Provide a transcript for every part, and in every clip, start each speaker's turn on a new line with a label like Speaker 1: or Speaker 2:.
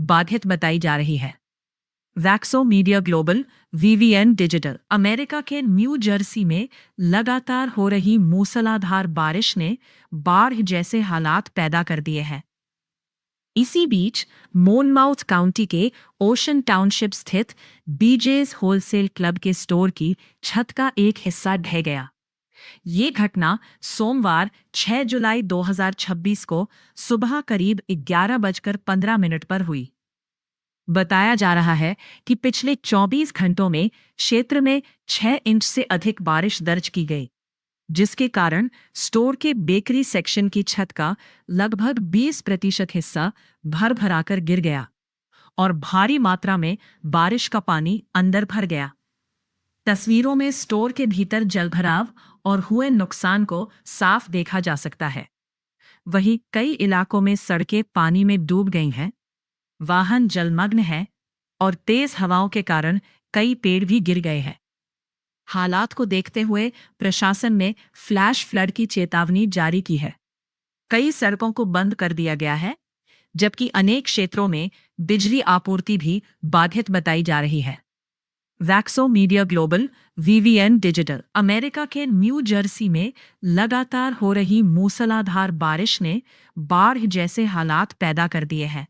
Speaker 1: बाधित बताई जा रही है। वैक्सो media global VVN digital America के न्यू जर्सी में लगातार हो रही मूसलाधार बारिश ने बाढ़ जैसे हालात पैदा कर दिए हैं। इसी बीच मोनमाउथ काउंटी के ओशन टाउनशिप स्थित बीजेस होलसेल क्लब के स्टोर की छत का एक हिस्सा ढह गया। ये घटना सोमवार 6 जुलाई 2026 को सुबह करीब 11:15 पर हुई। बताया जा रहा है कि पिछले 24 घंटों में क्षेत्र में 6 इंच से अधिक बारिश दर्ज की गई, जिसके कारण स्टोर के बेकरी सेक्शन की छत का लगभग 20% हिस्सा भर-भराकर गिर गया और भारी मात्रा में बारिश का पानी अंदर भर गया। तस्वीरों में स्टोर के भीतर जलभराव और हुए नुकसान को साफ देखा जा सकता है। वहीं कई इलाकों में सड़कें पानी में डूब गई हैं, वाहन जलमग्न हैं और तेज हवाओं के कारण कई पेड़ भी गिर गए हैं। हालात को देखते हुए प्रशासन ने फ्लैश फ्लड की चेतावनी जारी की है। कई सड़कों को बंद कर दिया गया है, जबकि अनेक क्षेत्रों में बिजली आपूर्ति भी बाधित बताई जा रही है। वैक्सो media global VVN digital America के न्यू जर्सी में लगातार हो रही मूसलाधार बारिश ने बाढ़ जैसे हालात पैदा कर दिए हैं।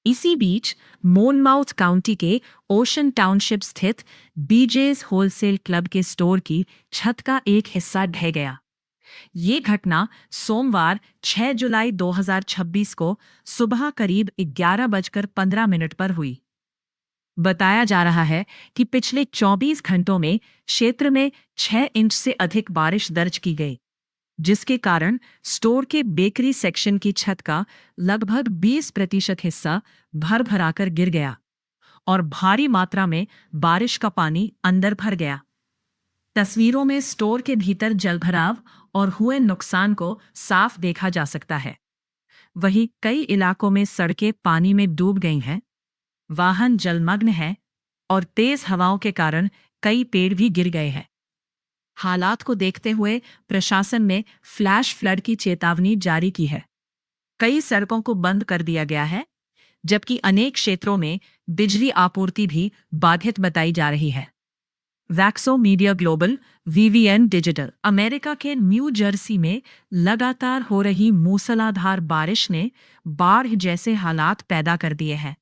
Speaker 1: इसी बीच मोनमाउथ काउंटी के ओशन टाउनशिप स्थित बीजेस होलसेल क्लब के स्टोर की छत का एक हिस्सा ढह गया। ये घटना सोमवार 6 जुलाई 2026 को सुबह करीब 11:15 पर हुई। बताया जा रहा है कि पिछले 24 घंटों में क्षेत्र में 6 इंच से अधिक बारिश दर्ज की गई, जिसके कारण स्टोर के बेकरी सेक्शन की छत का लगभग 20% हिस्सा भर-भराकर गिर गया और भारी मात्रा में बारिश का पानी अंदर भर गया। तस्वीरों में स्टोर के भीतर जलभराव और हुए नुकसान को साफ देखा जा सकता है। वहीं कई इलाकों में सड़कें पानी में डूब गई हैं, वाहन जलमग्न हैं और तेज हवाओं के कारण कई पेड़ भी गिर गए हैं। हालात को देखते हुए प्रशासन ने फ्लैश फ्लड की चेतावनी जारी की है। कई सड़कों को बंद कर दिया गया है, जबकि अनेक क्षेत्रों में बिजली आपूर्ति भी बाधित बताई जा रही है। वैक्सो media global VVN digital America के न्यू जर्सी में लगातार हो रही मूसलाधार बारिश ने बाढ़ जैसे हालात पैदा कर दिए हैं।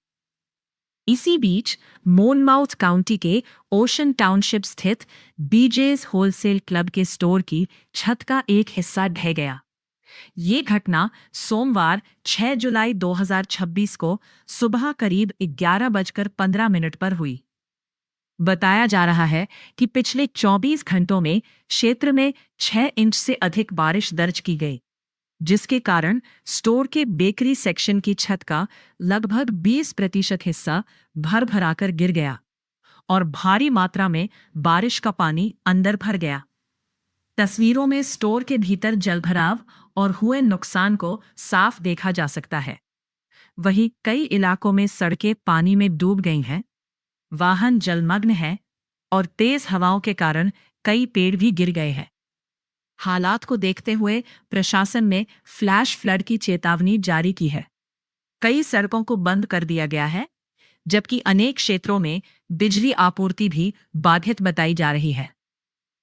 Speaker 1: इसी बीच मोनमाउथ काउंटी के ओशन टाउनशिप स्थित बीजेस होलसेल क्लब के स्टोर की छत का एक हिस्सा ढह गया। ये घटना सोमवार 6 जुलाई 2026 को सुबह करीब 11:15 पर हुई। बताया जा रहा है कि पिछले 24 घंटों में क्षेत्र में 6 इंच से अधिक बारिश दर्ज की गई, जिसके कारण स्टोर के बेकरी सेक्शन की छत का लगभग 20% हिस्सा भर-भराकर गिर गया और भारी मात्रा में बारिश का पानी अंदर भर गया। तस्वीरों में स्टोर के भीतर जलभराव और हुए नुकसान को साफ देखा जा सकता है। वहीं कई इलाकों में सड़कें पानी में डूब गई हैं, वाहन जलमग्न हैं और तेज हवाओं के कारण कई पेड़ भी गिर गए हैं। हालात को देखते हुए प्रशासन ने फ्लैश फ्लड की चेतावनी जारी की है। कई सड़कों को बंद कर दिया गया है, जबकि अनेक क्षेत्रों में बिजली आपूर्ति भी बाधित बताई जा रही है।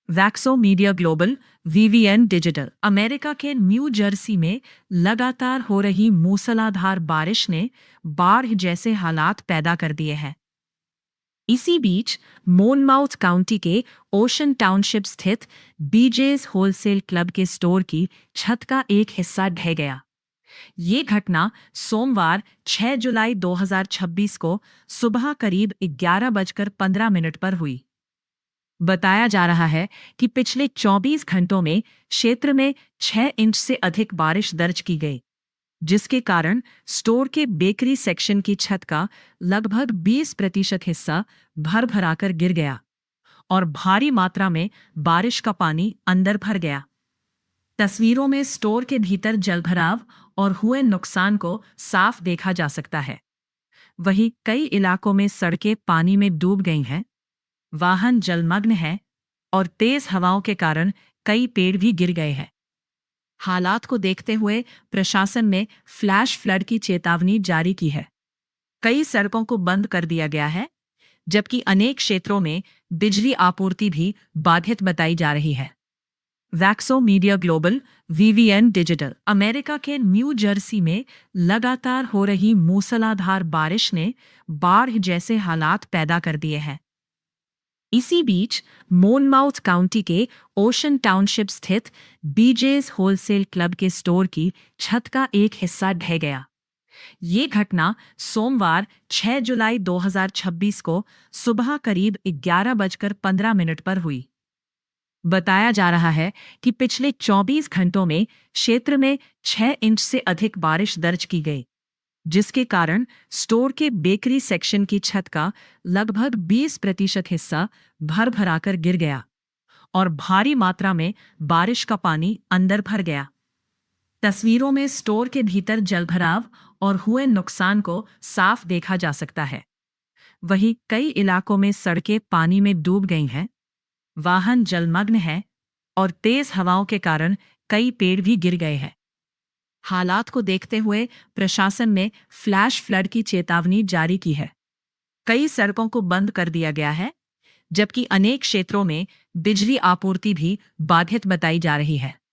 Speaker 1: वैक्सो media global VVN digital America के न्यू जर्सी में लगातार हो रही मूसलाधार बारिश ने बाढ़ जैसे हालात पैदा कर दिए हैं। इसी बीच मोनमाउथ काउंटी के ओशन टाउनशिप स्थित बीजेस होलसेल क्लब के स्टोर की छत का एक हिस्सा ढह गया। ये घटना सोमवार 6 जुलाई 2026 को सुबह करीब 11:15 पर हुई। बताया जा रहा है कि पिछले 24 घंटों में क्षेत्र में 6 इंच से अधिक बारिश दर्ज की गई, जिसके कारण स्टोर के बेकरी सेक्शन की छत का लगभग 20% हिस्सा भर-भराकर गिर गया और भारी मात्रा में बारिश का पानी अंदर भर गया। तस्वीरों में स्टोर के भीतर जलभराव और हुए नुकसान को साफ देखा जा सकता है। वहीं कई इलाकों में सड़कें पानी में डूब गई हैं, वाहन जलमग्न हैं और तेज हवाओं के कारण कई पेड़ भी गिर गए हैं। हालात को देखते हुए प्रशासन ने फ्लैश फ्लड की चेतावनी जारी की है। कई सड़कों को बंद कर दिया गया है, जबकि अनेक क्षेत्रों में बिजली आपूर्ति भी बाधित बताई जा रही है। वैक्सो media global VVN digital America के न्यू जर्सी में लगातार हो रही मूसलाधार बारिश ने बाढ़ जैसे हालात पैदा कर दिए हैं। इसी बीच मोनमाउथ काउंटी के ओशन टाउनशिप स्थित बीजेस होलसेल क्लब के स्टोर की छत का एक हिस्सा ढह गया। ये घटना सोमवार 6 जुलाई 2026 को सुबह करीब 11:15 पर हुई। बताया जा रहा है कि पिछले 24 घंटों में क्षेत्र में 6 इंच से अधिक बारिश दर्ज की गई, जिसके कारण स्टोर के बेकरी सेक्शन की छत का लगभग 20% हिस्सा भर-भराकर गिर गया और भारी मात्रा में बारिश का पानी अंदर भर गया। तस्वीरों में स्टोर के भीतर जलभराव और हुए नुकसान को साफ देखा जा सकता है। वहीं कई इलाकों में सड़कें पानी में डूब गई हैं, वाहन जलमग्न हैं और तेज हवाओं के कारण कई पेड़ भी गिर गए हैं। हालात को देखते हुए प्रशासन ने फ्लैश फ्लड की चेतावनी जारी की है। कई सड़कों को बंद कर दिया गया है, जबकि अनेक क्षेत्रों में बिजली आपूर्ति भी बाधित बताई जा रही है।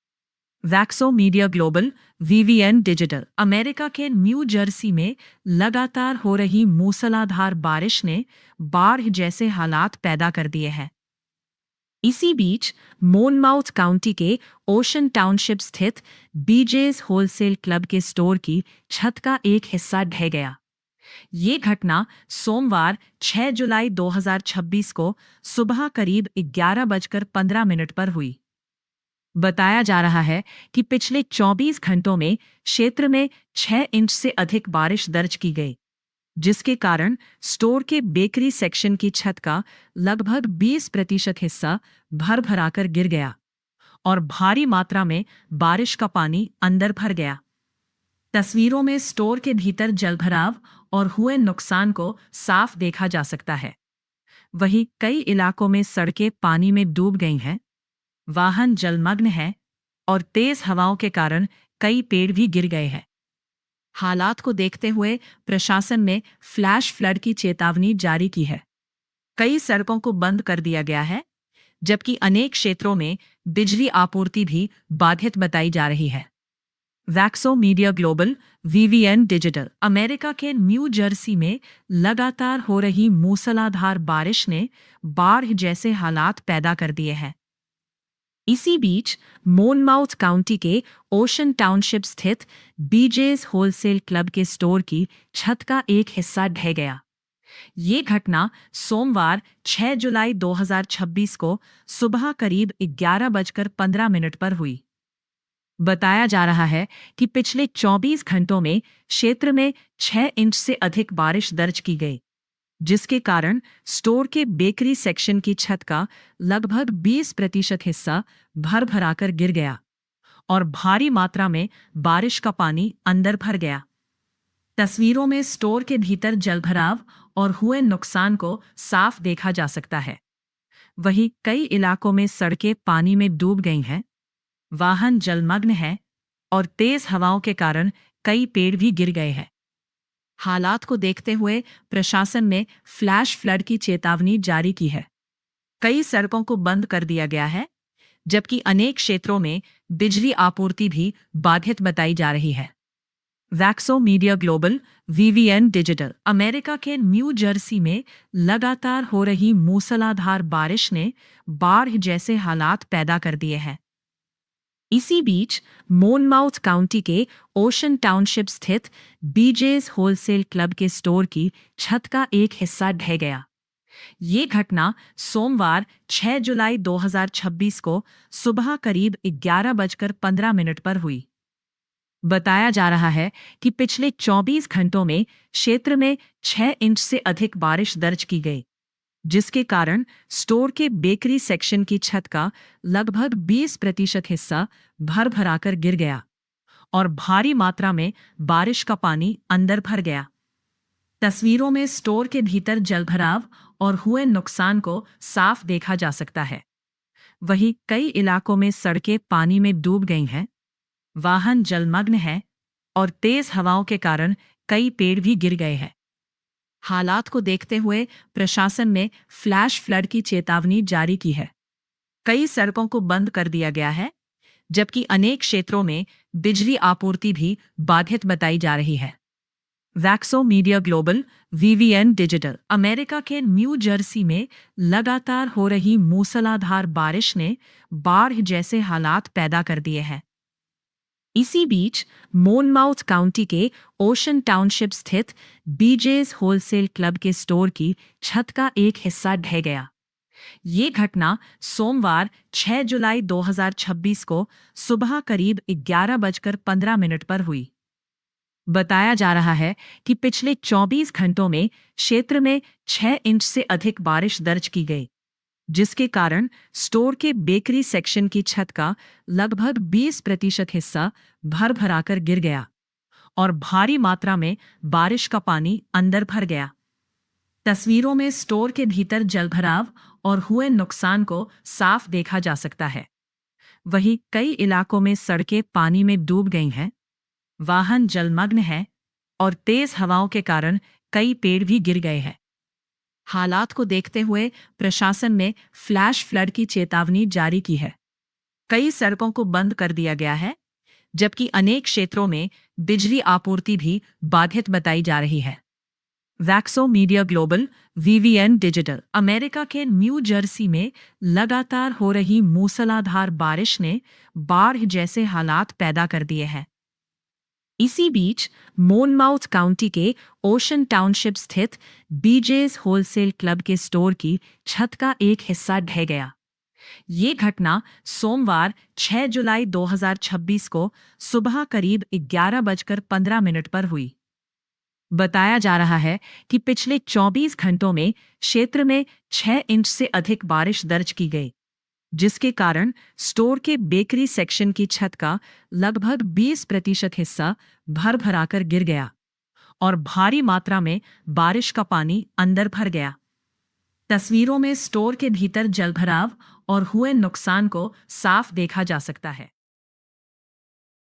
Speaker 1: वैक्सो media global VVN digital America के न्यू जर्सी में लगातार हो रही मूसलाधार बारिश ने बाढ़ जैसे हालात पैदा कर दिए हैं। इसी बीच मोनमाउथ काउंटी के ओशन टाउनशिप स्थित बीजेस होलसेल क्लब के स्टोर की छत का एक हिस्सा ढह गया। ये घटना सोमवार 6 जुलाई 2026 को सुबह करीब 11:15 पर हुई। बताया जा रहा है कि पिछले 24 घंटों में क्षेत्र में 6 इंच से अधिक बारिश दर्ज की गई, जिसके कारण स्टोर के बेकरी सेक्शन की छत का लगभग 20% हिस्सा भर-भराकर गिर गया और भारी मात्रा में बारिश का पानी अंदर भर गया। तस्वीरों में स्टोर के भीतर जलभराव और हुए नुकसान को साफ देखा जा सकता है। वहीं कई इलाकों में सड़कें पानी में डूब गई हैं, वाहन जलमग्न हैं और तेज हवाओं के कारण कई पेड़ भी गिर गए हैं। हालात को देखते हुए प्रशासन ने फ्लैश फ्लड की चेतावनी जारी की है। कई सड़कों को बंद कर दिया गया है, जबकि अनेक क्षेत्रों में बिजली आपूर्ति भी बाधित बताई जा रही है। वैक्सो media global VVN digital America के न्यू जर्सी में लगातार हो रही मूसलाधार बारिश ने बाढ़ जैसे हालात पैदा कर दिए हैं। इसी बीच मोनमाउथ काउंटी के ओशन टाउनशिप स्थित बीजेस होलसेल क्लब के स्टोर की छत का एक हिस्सा ढह गया। ये घटना सोमवार 6 जुलाई 2026 को सुबह करीब 11:15 पर हुई। बताया जा रहा है कि पिछले 24 घंटों में क्षेत्र में 6 इंच से अधिक बारिश दर्ज की गई, जिसके कारण स्टोर के बेकरी सेक्शन की छत का लगभग 20% हिस्सा भर-भराकर गिर गया और भारी मात्रा में बारिश का पानी अंदर भर गया। तस्वीरों में स्टोर के भीतर जलभराव और हुए नुकसान को साफ देखा जा सकता है। वहीं कई इलाकों में सड़कें पानी में डूब गई हैं, वाहन जलमग्न हैं और तेज हवाओं के कारण कई पेड़ भी गिर गए हैं। हालात को देखते हुए प्रशासन ने फ्लैश फ्लड की चेतावनी जारी की है। कई सड़कों को बंद कर दिया गया है, जबकि अनेक क्षेत्रों में बिजली आपूर्ति भी बाधित बताई जा रही है। वैक्सो media global VVN digital America के न्यू जर्सी में लगातार हो रही मूसलाधार बारिश ने बाढ़ जैसे हालात पैदा कर दिए हैं। इसी बीच मोनमाउथ काउंटी के ओशन टाउनशिप स्थित बीजेस होलसेल क्लब के स्टोर की छत का एक हिस्सा ढह गया। ये घटना सोमवार 6 जुलाई 2026 को सुबह करीब 11:15 पर हुई। बताया जा रहा है कि पिछले 24 घंटों में क्षेत्र में 6 इंच से अधिक बारिश दर्ज की गई, जिसके कारण स्टोर के बेकरी सेक्शन की छत का लगभग 20% हिस्सा भर-भराकर गिर गया और भारी मात्रा में बारिश का पानी अंदर भर गया। तस्वीरों में स्टोर के भीतर जलभराव और हुए नुकसान को साफ देखा जा सकता है। वहीं कई इलाकों में सड़कें पानी में डूब गई हैं, वाहन जलमग्न हैं और तेज हवाओं के कारण कई पेड़ भी गिर गए हैं। हालात को देखते हुए प्रशासन ने फ्लैश फ्लड की चेतावनी जारी की है। कई सड़कों को बंद कर दिया गया है, जबकि अनेक क्षेत्रों में बिजली आपूर्ति भी बाधित बताई जा रही है। वैक्सो media global VVN digital. America के न्यू जर्सी में लगातार हो रही मूसलाधार बारिश ने बाढ़ जैसे हालात पैदा कर दिए हैं। इसी बीच मोनमाउथ काउंटी के ओशन टाउनशिप स्थित बीजेस होलसेल क्लब के स्टोर की छत का एक हिस्सा ढह गया। ये घटना सोमवार 6 जुलाई 2026 को सुबह करीब 11:15 पर हुई। बताया जा रहा है कि पिछले 24 घंटों में क्षेत्र में 6 इंच से अधिक बारिश दर्ज की गई, जिसके कारण स्टोर के बेकरी सेक्शन की छत का लगभग 20% हिस्सा भर भराकर गिर गया और भारी मात्रा में बारिश का पानी अंदर भर गया। तस्वीरों में स्टोर के भीतर जलभराव और हुए नुकसान को साफ देखा जा सकता है। वहीं कई इलाकों में सड़कें पानी में डूब गई हैं, वाहन जलमग्न हैं और तेज हवाओं के कारण कई पेड़ भी गिर गए हैं। हालात को देखते हुए प्रशासन ने फ्लैश फ्लड की चेतावनी जारी की है। कई सड़कों को बंद कर दिया गया है, जबकि अनेक क्षेत्रों में बिजली आपूर्ति भी बाधित बताई जा रही है। वैक्सो media global VVN digital. America के न्यू जर्सी में लगातार हो रही मूसलाधार बारिश ने बाढ़ जैसे हालात पैदा कर दिए हैं। इसी बीच मोनमाउथ काउंटी के ओशन टाउनशिप स्थित बीजेस होलसेल क्लब के स्टोर की छत का एक हिस्सा ढह गया। ये घटना सोमवार 6 जुलाई 2026 को सुबह करीब 11:15 पर हुई। बताया जा रहा है कि पिछले 24 घंटों में क्षेत्र में 6 इंच से अधिक बारिश दर्ज की गई, जिसके कारण स्टोर के बेकरी सेक्शन की छत का लगभग 20% हिस्सा भर भराकर गिर गया और भारी मात्रा में बारिश का पानी अंदर भर गया। तस्वीरों में स्टोर के भीतर जलभराव और हुए नुकसान को साफ देखा जा सकता है।